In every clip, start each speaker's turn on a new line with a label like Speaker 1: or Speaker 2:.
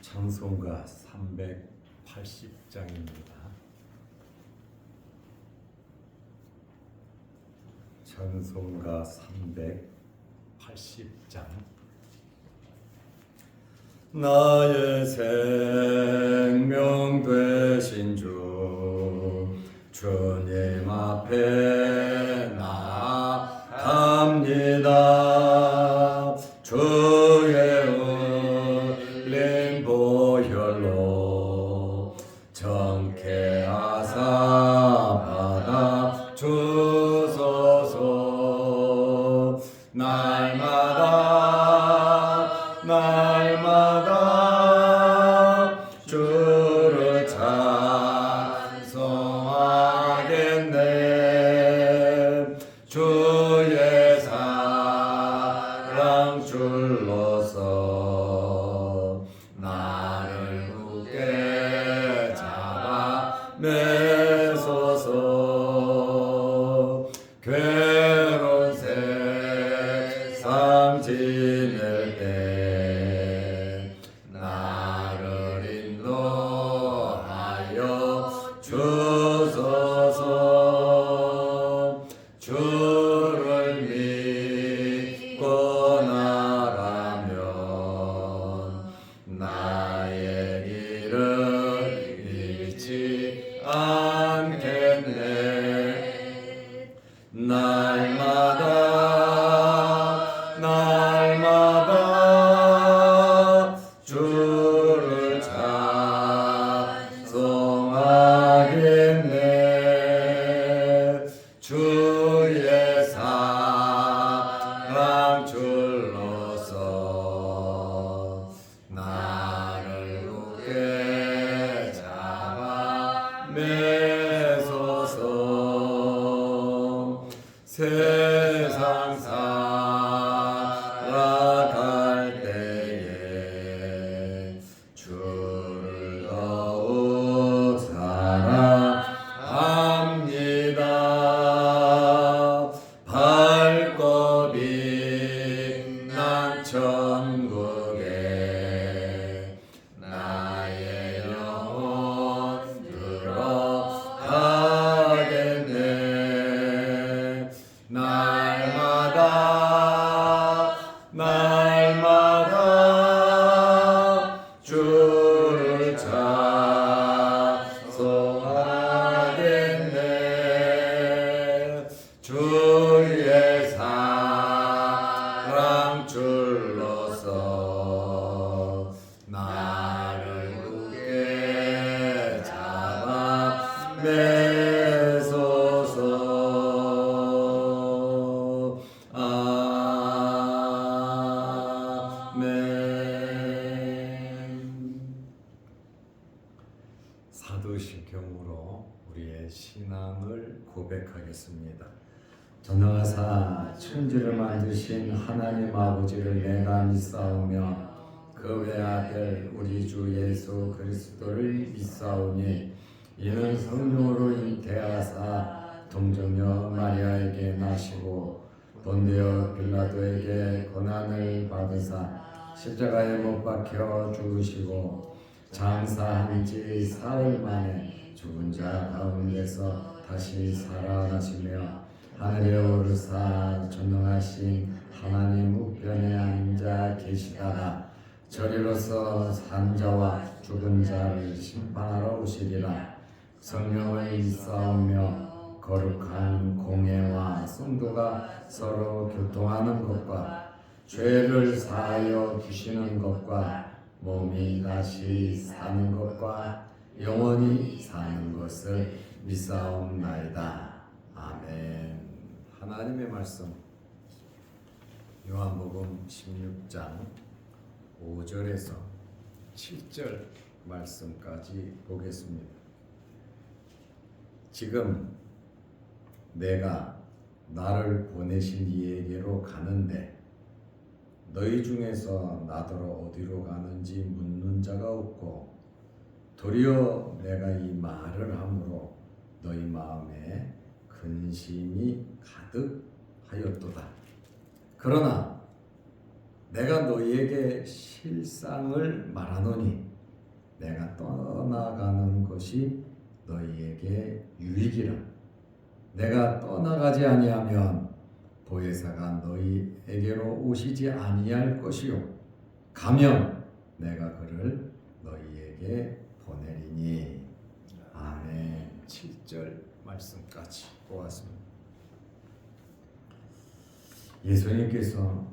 Speaker 1: 찬송가 380장입니다. 찬송가 380장. 나의 생명 되신 주 주님 앞에 나아갑니다. 주의 흘린 보혈로 정케하사 받아 주소서. 날마다 주를 찬송하겠네. 주의 사랑 줄로서 나를 굳게 잡아 매소서. 괴로운 세상 지낼 때 나를 인도하여 주소서. 주를 믿고 나가면 나의 길을 잃지 않겠네. 날마다 주를 찬송하겠네. 주의 사랑 줄로서 나를 굳게 잡아 매소서. 세상 살아갈 때에 주를 더욱 사랑합니다. 밝고 빛난 천국에 나의 영혼 들어가겠네. 날마다 주를 찬송하겠네. 주의 사랑 줄로서 나를 굳게 잡아 매소서. 사도신경으로 우리의 신앙을 고백하겠습니다. 전능하사 천지를 만드신 하나님 아버지를 내가 믿사오며 그 외아들 우리 주 예수 그리스도를 믿사오니 이는 성령으로 잉태하사 동정녀 마리아에게 나시고 본디오 빌라도에게 고난을 받으사 십자가에 못 박혀 죽으시고 장사한 지 사흘 만에 죽은 자 가운데서 다시 살아나시며 하늘에 오르사 전능하신 하나님 우편에 앉아 계시다가 저리로서 산 자와 죽은 자를 심판하러 오시리라. 성령을 믿사오며 거룩한 공예와 성도가 서로 교통하는 것과 죄를 사하여 주시는 것과 몸이 다시 사는 것과 영원히 사는 것을 믿사옵나이다. 아멘. 하나님의 말씀 요한복음 16장 5절에서 7절 말씀까지 보겠습니다. 지금 내가 나를 보내신 이에게로 가는데 너희 중에서 나더러 어디로 가는지 묻는 자가 없고 도리어 내가 이 말을 함으로 너희 마음에 근심이 가득하였도다. 그러나 내가 너희에게 실상을 말하노니 내가 떠나가는 것이 너희에게 유익이라. 내가 떠나가지 아니하면 보혜사가 너희에게로 오시지 아니할 것이요 가면 내가 그를 너희에게 보내리니. 아멘. 7절 말씀까지 보았습니다. 예수님께서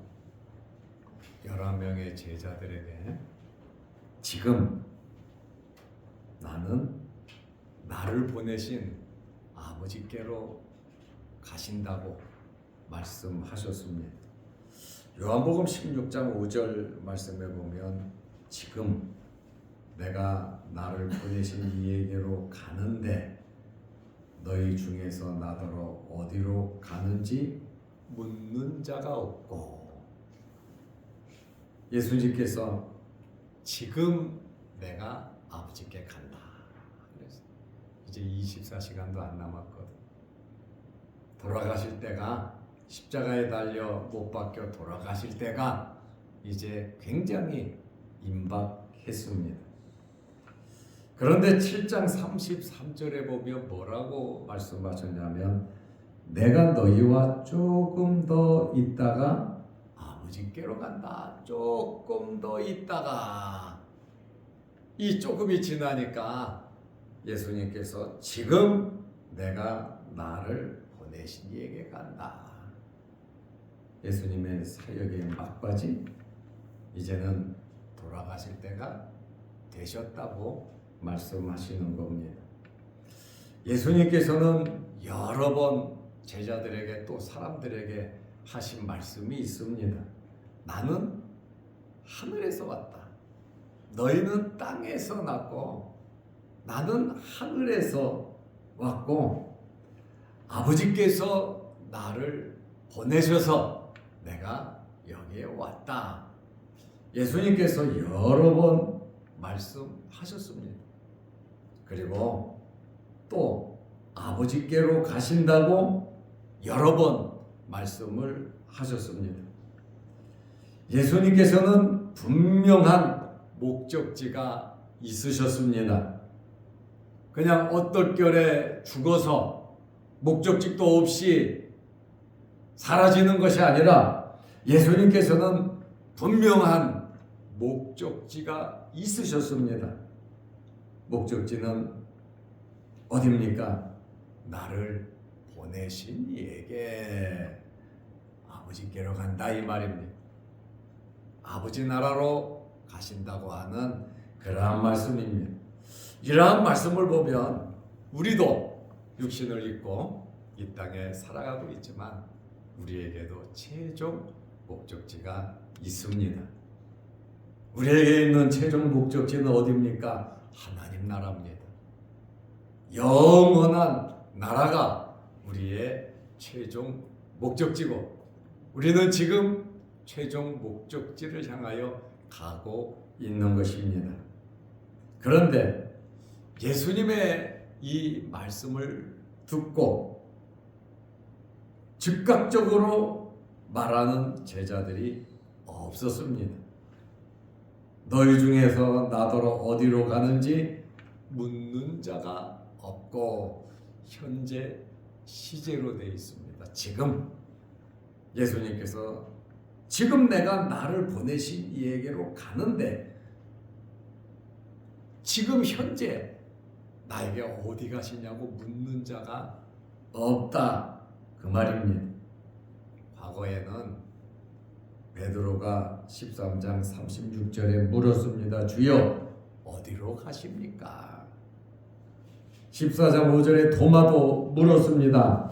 Speaker 1: 11명의 제자들에게 지금 나는 나를 보내신 아버지께로 가신다고 말씀하셨습니다. 요한복음 16장 5절 말씀에 보면 지금 내가 나를 보내신 이에게로 가는데 너희 중에서 나더러 어디로 가는지 묻는 자가 없고. 예수님께서 지금 내가 아버지께 간다. 그래서 이제 24시간도 안 남았거든. 돌아가실 때가, 십자가에 달려 못 박혀 돌아가실 때가 이제 굉장히 임박했습니다. 그런데 7장 33절에 보면 뭐라고 말씀하셨냐면 내가 너희와 조금 더 있다가 아버지께로 간다. 조금 더 있다가. 이 조금이 지나니까 예수님께서 지금 내가 나를 보내신 이에게 간다. 예수님의 사역의 막바지, 이제는 돌아가실 때가 되셨다고 말씀하시는 겁니다. 예수님께서는 여러 번 제자들에게 또 사람들에게 하신 말씀이 있습니다. 나는 하늘에서 왔다. 너희는 땅에서 났고 나는 하늘에서 왔고 아버지께서 나를 보내셔서 내가 여기에 왔다. 예수님께서 여러 번 말씀하셨습니다. 그리고 또 아버지께로 가신다고 여러 번 말씀을 하셨습니다. 예수님께서는 분명한 목적지가 있으셨습니다. 그냥 얼떨결에 죽어서 목적지도 없이 사라지는 것이 아니라 예수님께서는 분명한 목적지가 있으셨습니다. 목적지는 어디입니까? 나를 보내신 이에게 아버지께로 간다 이 말입니다. 아버지 나라로 가신다고 하는 그러한 말씀입니다. 이러한 말씀을 보면 우리도 육신을 입고 이 땅에 살아가고 있지만 우리에게도 최종 목적지가 있습니다. 우리에게 있는 최종 목적지는 어디입니까? 하나님 나라입니다. 영원한 나라가 우리의 최종 목적지고 우리는 지금 최종 목적지를 향하여 가고 있는 것입니다. 그런데 예수님의 이 말씀을 듣고 즉각적으로 말하는 제자들이 없었습니다. 너희 중에서 나더러 어디로 가는지 묻는 자가 없고 현재 시제로 되어 있습니다. 지금 예수님께서 지금 내가 나를 보내신 이에게로 가는데 지금 현재 나에게 어디 가시냐고 묻는 자가 없다 그 말입니다. 과거에는 베드로가 13장 36절에 물었습니다. 주여 어디로 가십니까? 14장 5절에 도마도 물었습니다.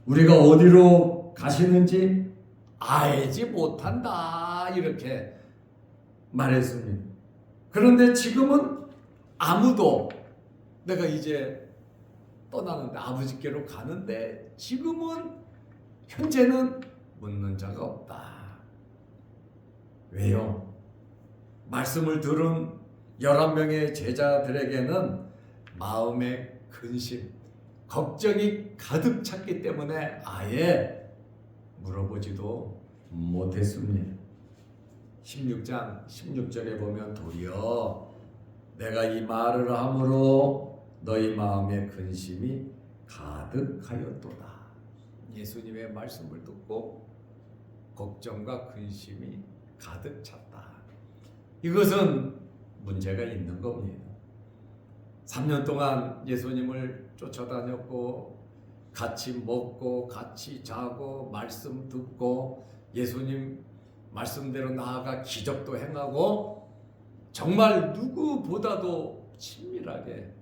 Speaker 1: 우리가 어디로 가시는지 알지 못한다 이렇게 말했습니다. 그런데 지금은 아무도 내가 이제 떠나는데 아버지께로 가는데 지금은 현재는 묻는 자가 없다. 왜요? 말씀을 들은 11명의 제자들에게는 마음의 근심, 걱정이 가득 찼기 때문에 아예 물어보지도 못했습니다. 16장 16절에 보면 도리어 내가 이 말을 함으로 너희 마음에 근심이 가득하였도다. 예수님의 말씀을 듣고 걱정과 근심이 가득 찼다. 이것은 문제가 있는 겁니다. 3년 동안 예수님을 쫓아다녔고 같이 먹고 같이 자고 말씀 듣고 예수님 말씀대로 나아가 기적도 행하고 정말 누구보다도 친밀하게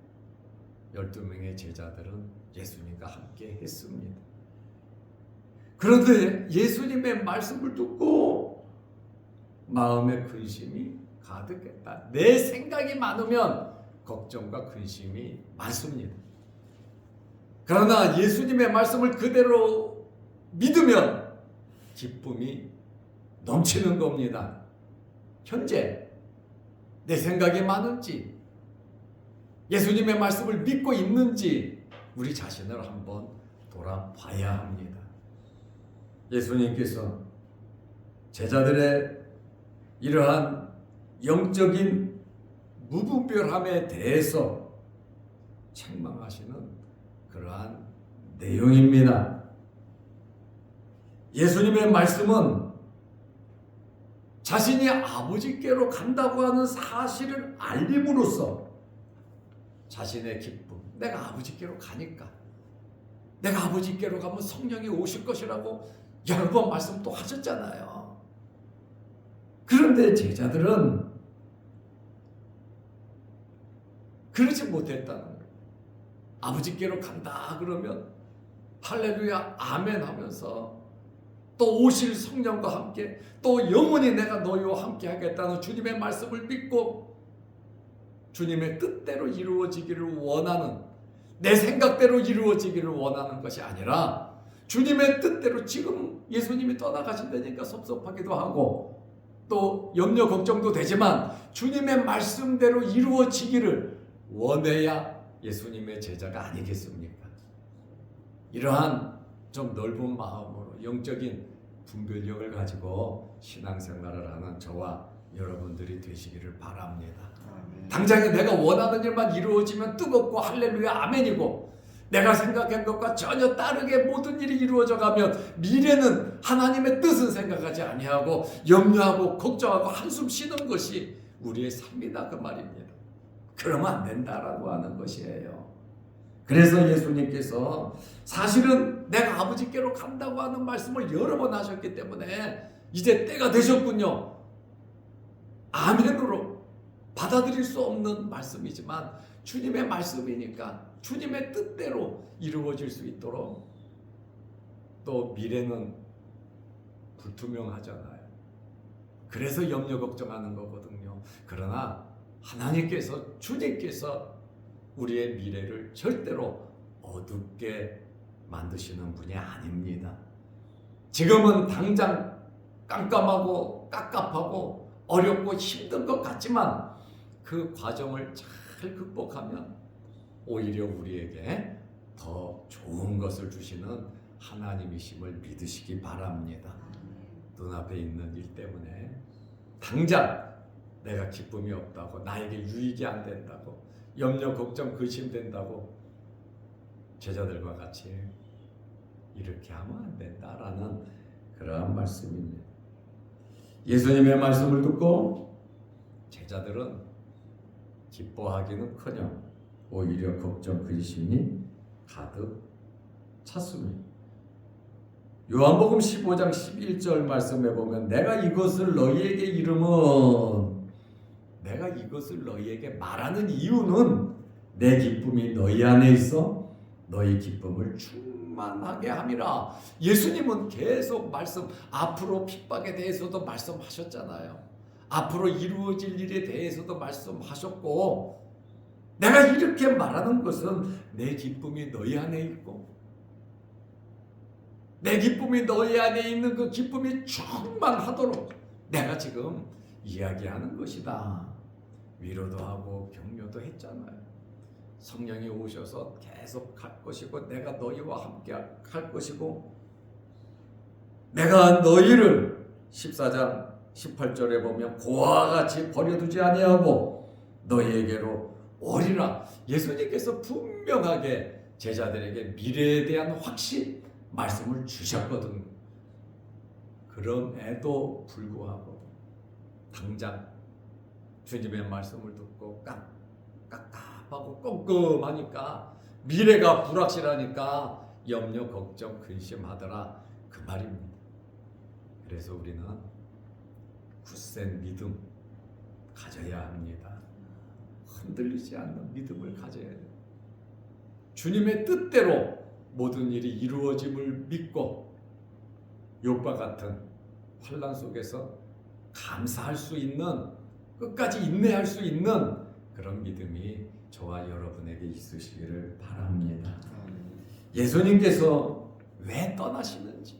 Speaker 1: 12명의 제자들은 예수님과 함께 했습니다. 그런데 예수님의 말씀을 듣고 마음의 근심이 가득했다. 내 생각이 많으면 걱정과 근심이 많습니다. 그러나 예수님의 말씀을 그대로 믿으면 기쁨이 넘치는 겁니다. 현재 내 생각이 많은지 예수님의 말씀을 믿고 있는지 우리 자신을 한번 돌아봐야 합니다. 예수님께서 제자들의 이러한 영적인 무분별함에 대해서 책망하시는 그러한 내용입니다. 예수님의 말씀은 자신이 아버지께로 간다고 하는 사실을 알림으로써 자신의 기쁨, 내가 아버지께로 가니까 내가 아버지께로 가면 성령이 오실 것이라고 여러 번 말씀 또 하셨잖아요. 그런데 제자들은 그러지 못했다는 거예요. 아버지께로 간다 그러면 할렐루야 아멘 하면서 또 오실 성령과 함께 또 영원히 내가 너희와 함께 하겠다는 주님의 말씀을 믿고 주님의 뜻대로 이루어지기를 원하는, 내 생각대로 이루어지기를 원하는 것이 아니라 주님의 뜻대로, 지금 예수님이 떠나가신다니까 섭섭하기도 하고 또 염려 걱정도 되지만 주님의 말씀대로 이루어지기를 원해야 예수님의 제자가 아니겠습니까? 이러한 좀 넓은 마음으로 영적인 분별력을 가지고 신앙생활을 하는 저와 여러분들이 되시기를 바랍니다. 당장에 내가 원하는 일만 이루어지면 뜨겁고 할렐루야 아멘이고, 내가 생각한 것과 전혀 다르게 모든 일이 이루어져 가면 미래는 하나님의 뜻은 생각하지 아니하고 염려하고 걱정하고 한숨 쉬는 것이 우리의 삶이다 그 말입니다. 그러면 안 된다라고 하는 것이에요. 그래서 예수님께서 사실은 내가 아버지께로 간다고 하는 말씀을 여러 번 하셨기 때문에 이제 때가 되셨군요. 아멘으로 받아들일 수 없는 말씀이지만 주님의 말씀이니까 주님의 뜻대로 이루어질 수 있도록, 또 미래는 불투명하잖아요. 그래서 염려 걱정하는 거거든요. 그러나 하나님께서, 주님께서 우리의 미래를 절대로 어둡게 만드시는 분이 아닙니다. 지금은 당장 깜깜하고 깝깝하고 어렵고 힘든 것 같지만 그 과정을 잘 극복하면 오히려 우리에게 더 좋은 것을 주시는 하나님이심을 믿으시기 바랍니다. 눈앞에 있는 일 때문에 당장 내가 기쁨이 없다고, 나에게 유익이 안 된다고, 염려 걱정 근심된다고 제자들과 같이 이렇게 하면 안 된다라는 그러한 말씀입니다. 예수님의 말씀을 듣고 제자들은 기뻐하기는커녕 오히려 걱정 근심이 가득 찼습니다. 요한복음 15장 11절 말씀에 보면 내가 이것을 너희에게 말하는 이유는 내 기쁨이 너희 안에 있어 너희 기쁨을 충만하게 함이라. 예수님은 계속 말씀, 앞으로 핍박에 대해서도 말씀하셨잖아요. 앞으로 이루어질 일에 대해서도 말씀하셨고, 내가 이렇게 말하는 것은 내 기쁨이 너희 안에 있고 내 기쁨이 너희 안에 있는 그 기쁨이 충만하도록 내가 지금 이야기하는 것이다. 위로도 하고 격려도 했잖아요. 성령이 오셔서 계속 갈 것이고 내가 너희와 함께 할 것이고 내가 너희를 14장 18절에 보면 고아와 같이 버려두지 아니하고 너희에게로 오리라. 예수님께서 분명하게 제자들에게 미래에 대한 확신 말씀을 주셨거든. 그럼에도 불구하고 당장 주님의 말씀을 듣고 깝깝하고 꼼꼼하니까 미래가 불확실하니까 염려, 걱정, 근심하더라 그 말입니다. 그래서 우리는 굳센 믿음 가져야 합니다. 흔들리지 않는 믿음을 가져야 해요. 주님의 뜻대로 모든 일이 이루어짐을 믿고 욥과 같은 환난 속에서 감사할 수 있는, 끝까지 인내할 수 있는 그런 믿음이 저와 여러분에게 있으시기를 바랍니다. 예수님께서 왜 떠나시는지,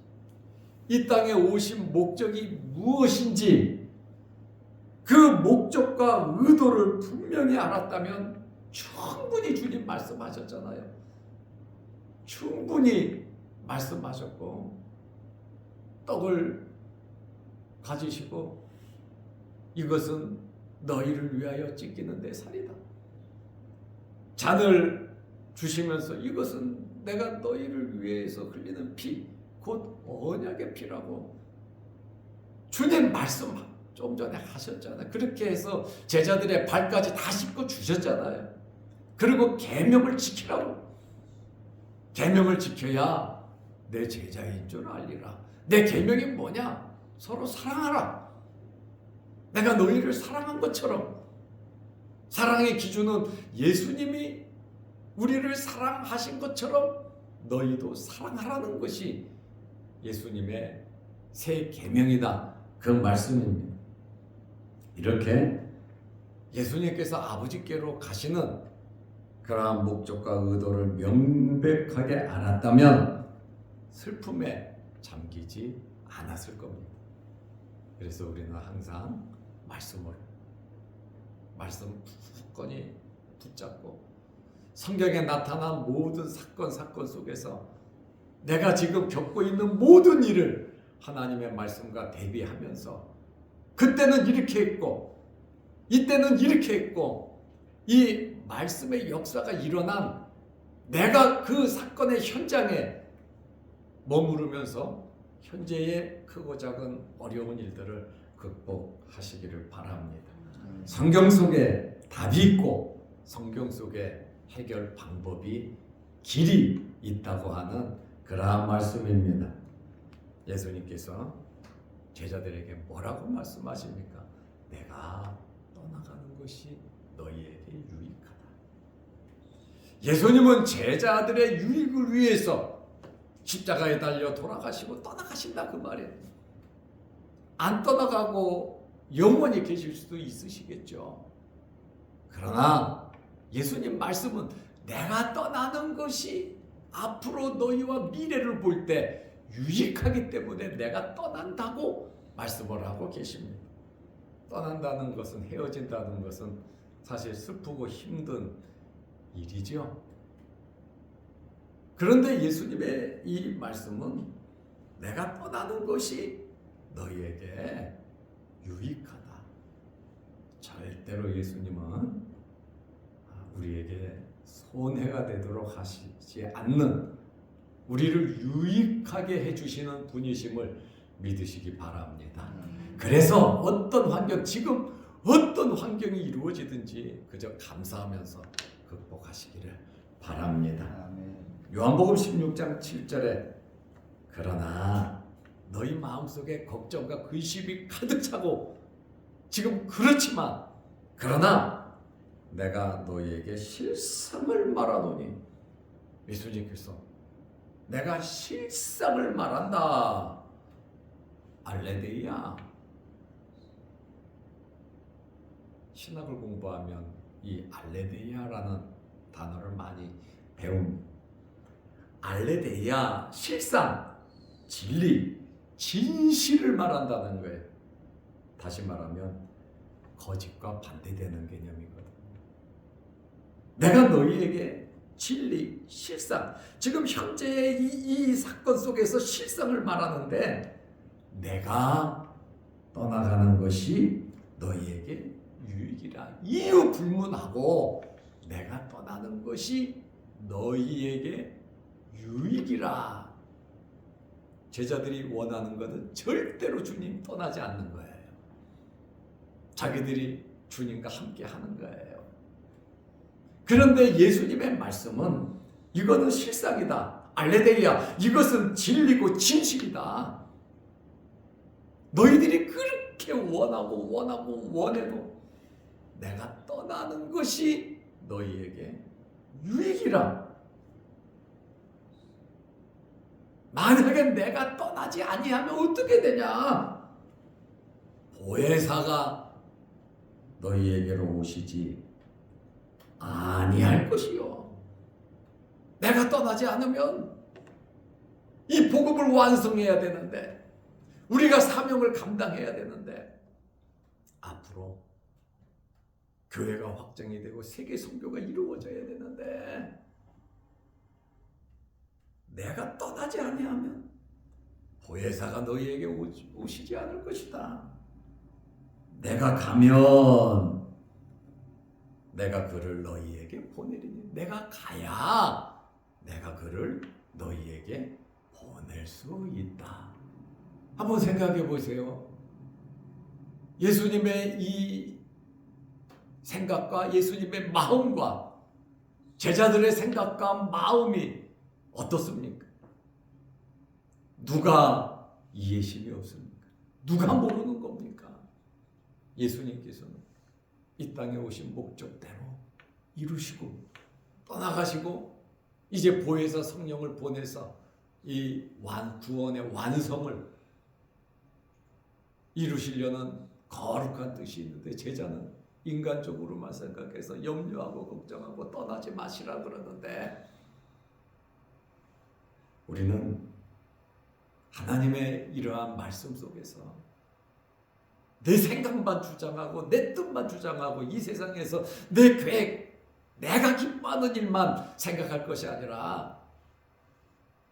Speaker 1: 이 땅에 오신 목적이 무엇인지 그 목적과 의도를 분명히 알았다면 충분히 주님 말씀하셨잖아요. 충분히 말씀하셨고 떡을 가지시고 이것은 너희를 위하여 찢기는 내 살이다. 잔을 주시면서 이것은 내가 너희를 위해서 흘리는 피, 곧 언약의 피라고 주님 말씀 좀 전에 하셨잖아요. 그렇게 해서 제자들의 발까지 다 씻고 주셨잖아요. 그리고 계명을 지키라고. 계명을 지켜야 내 제자인 줄 알리라. 내 계명이 뭐냐? 서로 사랑하라. 내가 너희를 사랑한 것처럼. 사랑의 기준은 예수님이 우리를 사랑하신 것처럼 너희도 사랑하라는 것이 예수님의 새 계명이다. 그 말씀입니다. 이렇게 예수님께서 아버지께로 가시는 그러한 목적과 의도를 명백하게 알았다면 슬픔에 잠기지 않았을 겁니다. 그래서 우리는 항상 말씀 굳건히 붙잡고 성경에 나타난 모든 사건 속에서 내가 지금 겪고 있는 모든 일을 하나님의 말씀과 대비하면서 그때는 이렇게 했고 이때는 이렇게 했고 이 말씀의 역사가 일어난 내가 그 사건의 현장에 머무르면서 현재의 크고 작은 어려운 일들을 극복하시기를 바랍니다. 성경 속에 답이 있고 성경 속에 해결 방법이 길이 있다고 하는 그러한 말씀입니다. 예수님께서 제자들에게 뭐라고 말씀하십니까? 내가 떠나가는 것이 너희에게 유익하다. 예수님은 제자들의 유익을 위해서 십자가에 달려 돌아가시고 떠나가신다 그 말이에요. 안 떠나가고 영원히 계실 수도 있으시겠죠. 그러나 예수님 말씀은 내가 떠나는 것이 앞으로 너희와 미래를 볼 때 유익하기 때문에 내가 떠난다고 말씀을 하고 계십니다. 떠난다는 것은, 헤어진다는 것은 사실 슬프고 힘든 일이죠. 그런데 예수님의 이 말씀은 내가 떠나는 것이 너희에게 유익하다. 절대로 예수님은 우리에게 손해가 되도록 하시지 않는, 우리를 유익하게 해주시는 분이심을 믿으시기 바랍니다. 그래서 어떤 환경, 지금 어떤 환경이 이루어지든지 그저 감사하면서 극복하시기를 바랍니다. 요한복음 16장 7절에 그러나 너희 마음속에 걱정과 근심이 가득 차고 지금 그렇지만 그러나 내가 너희에게 실상을 말하노니, 예수님께서 내가 실상을 말한다. 알레데이야. 신학을 공부하면 이 알레데이아라는 단어를 많이 배웁니다. 알레데이아, 실상, 진리, 진실을 말한다는 거예요. 다시 말하면 거짓과 반대되는 개념이거든요. 내가 너희에게 진리, 실상, 지금 현재의 이 사건 속에서 실상을 말하는데 내가 떠나가는 것이 너희에게 유익이라. 이유 불문하고 내가 떠나는 것이 너희에게 유익이라. 제자들이 원하는 것은 절대로 주님 떠나지 않는 거예요. 자기들이 주님과 함께 하는 거예요. 그런데 예수님의 말씀은 이거는 실상이다. 알레데이야. 이것은 진리고 진실이다. 너희들이 그렇게 원해도 내가 떠나는 것이 너희에게 유익이라. 만약에 내가 떠나지 아니하면 어떻게 되냐? 보혜사가 너희에게로 오시지 아니할 것이요. 내가 떠나지 않으면 이 복음을 완성해야 되는데, 우리가 사명을 감당해야 되는데, 앞으로 교회가 확장이 되고 세계 선교가 이루어져야 되는데, 내가 떠나지 아니하면 보혜사가 너희에게 오시지 않을 것이다. 내가 가면 내가 그를 너희에게 보내리니. 내가 가야 내가 그를 너희에게 보낼 수 있다. 한번 생각해 보세요. 예수님의 이 생각과 예수님의 마음과 제자들의 생각과 마음이 어떻습니까? 누가 이해심이 없습니까? 누가 모르는 겁니까? 예수님께서는 이 땅에 오신 목적대로 이루시고 떠나가시고 이제 보혜사 성령을 보내서 이 구원의 완성을 이루시려는 거룩한 뜻이 있는데, 제자는 인간적으로만 생각해서 염려하고 걱정하고 떠나지 마시라 그러는데, 우리는 하나님의 이러한 말씀 속에서 내 생각만 주장하고 내 뜻만 주장하고 이 세상에서 내 계획, 내가 기뻐하는 일만 생각할 것이 아니라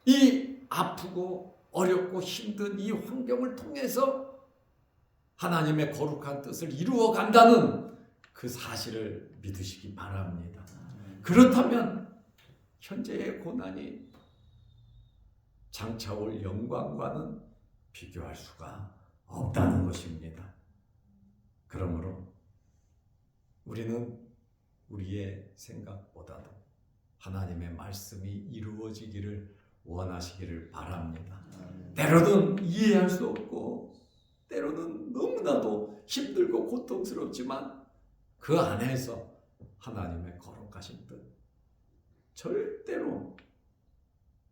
Speaker 1: 이 아프고 어렵고 힘든 이 환경을 통해서 하나님의 거룩한 뜻을 이루어 간다는 그 사실을 믿으시기 바랍니다. 그렇다면 현재의 고난이 장차 올 영광과는 비교할 수가 없다는 것입니다. 그러므로 우리는 우리의 생각보다도 하나님의 말씀이 이루어지기를 원하시기를 바랍니다. 때로는 이해할 수 없고 때로는 너무나도 힘들고 고통스럽지만 그 안에서 하나님의 거룩하신 뜻, 절대로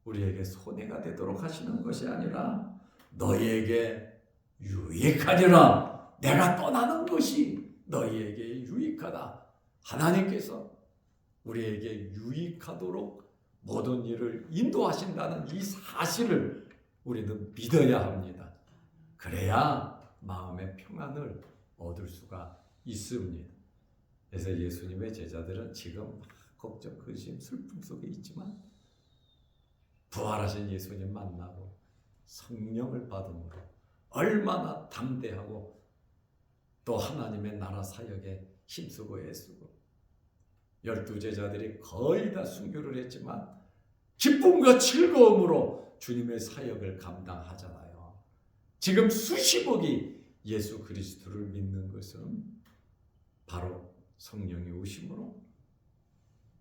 Speaker 1: 우리에게 손해가 되도록 하시는 것이 아니라 너희에게 유익하리라. 내가 떠나는 것이 너희에게 유익하다. 하나님께서 우리에게 유익하도록 모든 일을 인도하신다는 이 사실을 우리는 믿어야 합니다. 그래야 마음의 평안을 얻을 수가 있습니다. 그래서 예수님의 제자들은 지금 걱정, 근심, 슬픔 속에 있지만 부활하신 예수님 만나고 성령을 받음으로 얼마나 담대하고 또 하나님의 나라 사역에 힘쓰고 애쓰고, 12제자들이 거의 다 순교를 했지만 기쁨과 즐거움으로 주님의 사역을 감당하잖아요. 지금 수십억이 예수 그리스도를 믿는 것은 바로 성령이 오심으로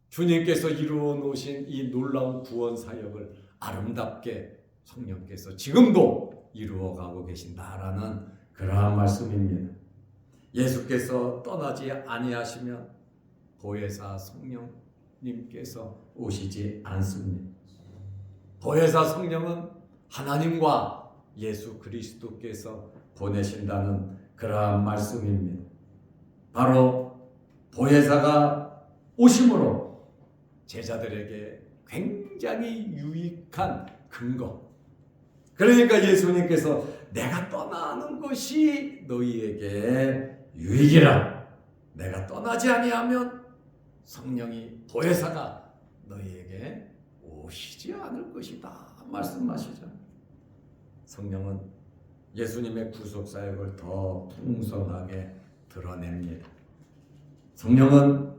Speaker 1: 주님께서 이루어 놓으신 이 놀라운 구원 사역을 아름답게 성령께서 지금도 이루어가고 계신다라는 그러한 말씀입니다. 예수께서 떠나지 아니하시면 보혜사 성령님께서 오시지 않습니다. 보혜사 성령은 하나님과 예수 그리스도께서 보내신다는 그러한 말씀입니다. 바로 보혜사가 오심으로 제자들에게 굉장히 유익한 근거, 그러니까 예수님께서 내가 떠나는 것이 너희에게 유익이라. 내가 떠나지 아니하면 성령이 보혜사가 너희에게 오시지 않을 것이다 말씀하시죠. 성령은 예수님의 구속사역을 더 풍성하게 드러냅니다. 성령은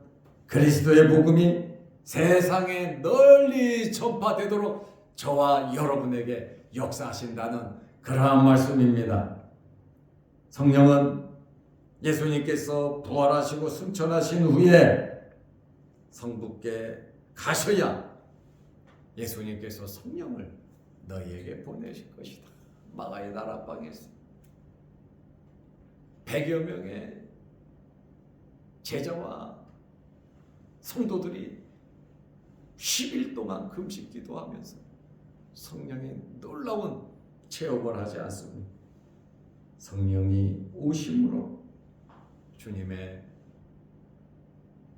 Speaker 1: 그리스도의 복음이 세상에 널리 전파되도록 저와 여러분에게 역사하신다는 그러한 말씀입니다. 성령은 예수님께서 부활하시고 승천하신 후에 성부께 가셔야 예수님께서 성령을 너희에게 보내실 것이다. 마가의 다락방에서 100여 명의 제자와 성도들이 10일 동안 금식 기도하면서 성령의 놀라운 체험을 하지 않습니다. 성령이 오심으로 주님의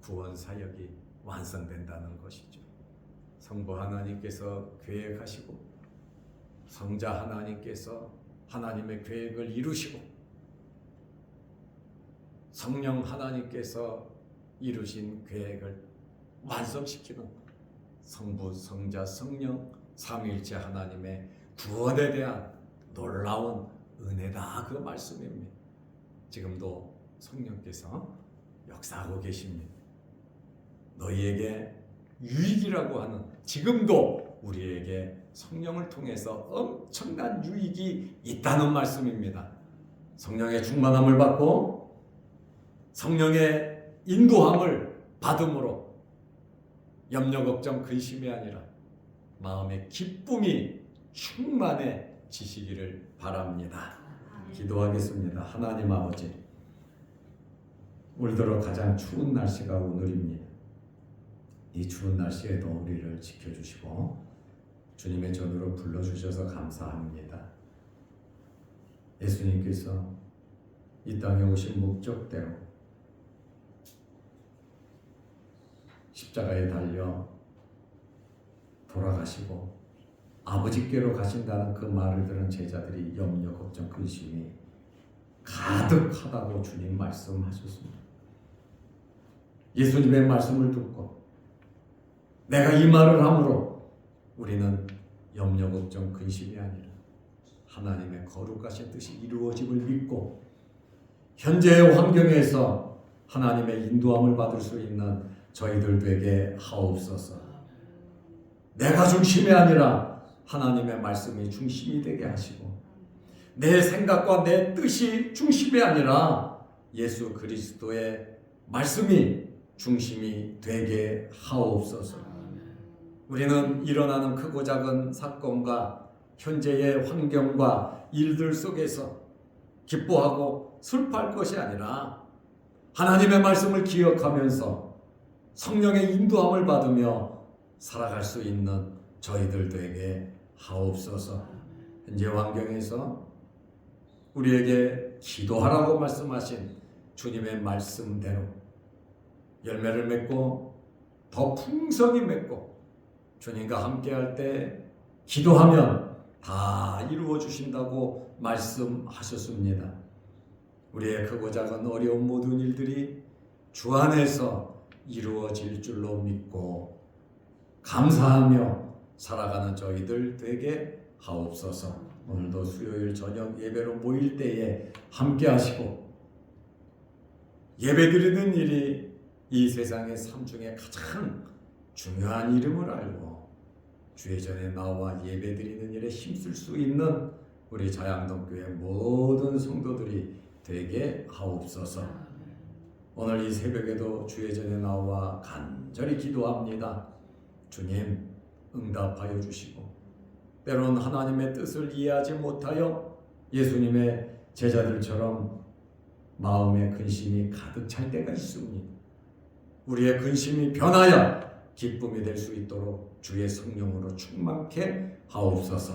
Speaker 1: 구원 사역이 완성된다는 것이죠. 성부 하나님께서 계획하시고 성자 하나님께서 하나님의 계획을 이루시고 성령 하나님께서 이루신 계획을 완성시키는 성부, 성자, 성령 삼위일체 하나님의 구원에 대한 놀라운 은혜다, 그 말씀입니다. 지금도 성령께서 역사하고 계십니다. 너희에게 유익이라고 하는, 지금도 우리에게 성령을 통해서 엄청난 유익이 있다는 말씀입니다. 성령의 충만함을 받고 성령의 인도함을 받음으로 염려, 걱정, 근심이 아니라 마음의 기쁨이 충만해지시기를 바랍니다. 기도하겠습니다. 하나님 아버지, 올 들어 가장 추운 날씨가 오늘입니다. 이 추운 날씨에도 우리를 지켜주시고 주님의 전으로 불러주셔서 감사합니다. 예수님께서 이 땅에 오신 목적대로 십자가에 달려 돌아가시고 아버지께로 가신다는 그 말을 들은 제자들이 염려, 걱정, 근심이 가득하다고 주님 말씀하셨습니다. 예수님의 말씀을 듣고 내가 이 말을 함으로 우리는 염려, 걱정, 근심이 아니라 하나님의 거룩하신 뜻이 이루어짐을 믿고 현재의 환경에서 하나님의 인도함을 받을 수 있는 저희들 되게 하옵소서. 내가 중심이 아니라 하나님의 말씀이 중심이 되게 하시고 내 생각과 내 뜻이 중심이 아니라 예수 그리스도의 말씀이 중심이 되게 하옵소서. 우리는 일어나는 크고 작은 사건과 현재의 환경과 일들 속에서 기뻐하고 슬퍼할 것이 아니라 하나님의 말씀을 기억하면서 성령의 인도함을 받으며 살아갈 수 있는 저희들 되게 하옵소서. 현재 환경에서 우리에게 기도하라고 말씀하신 주님의 말씀대로 열매를 맺고 더 풍성히 맺고 주님과 함께할 때 기도하면 다 이루어 주신다고 말씀하셨습니다. 우리의 크고 작은 어려운 모든 일들이 주 안에서 이루어질 줄로 믿고 감사하며 살아가는 저희들 되게 하옵소서. 오늘도 수요일 저녁 예배로 모일 때에 함께 하시고 예배드리는 일이 이 세상의 삶 중에 가장 중요한 이름을 알고 주의 전에 나와 예배드리는 일에 힘쓸 수 있는 우리 자양동교회 모든 성도들이 되게 하옵소서. 오늘 이 새벽에도 주의 전에 나와 간절히 기도합니다. 주님 응답하여 주시고 때론 하나님의 뜻을 이해하지 못하여 예수님의 제자들처럼 마음의 근심이 가득 찰 때가 있습니다. 우리의 근심이 변하여 기쁨이 될 수 있도록 주의 성령으로 충만케 하옵소서.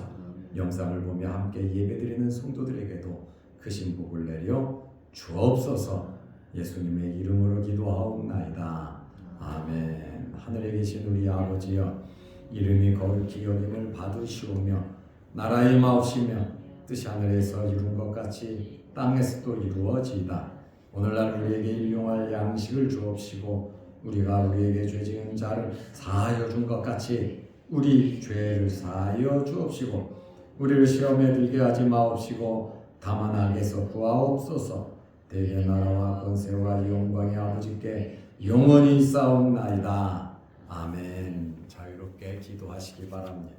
Speaker 1: 영상을 보며 함께 예배드리는 성도들에게도 크신 복을 내려 주옵소서. 예수님의 이름으로 기도하옵나이다. 아멘. 하늘에 계신 우리 아버지여, 이름이 거룩히 여김을 받으시오며 나라의 마옵시며 뜻이 하늘에서 이룬 것 같이 땅에서도 이루어지이다. 오늘날 우리에게 일용할 양식을 주옵시고 우리가 우리에게 죄 지은 자를 사하여 준 것 같이 우리 죄를 사하여 주옵시고 우리를 시험에 들게 하지 마옵시고 다만 악에서 구하옵소서.
Speaker 2: 대개 나라와 권세와 영광의 아버지께 영원히 싸움나이다. 아멘. 자유롭게 기도하시기 바랍니다.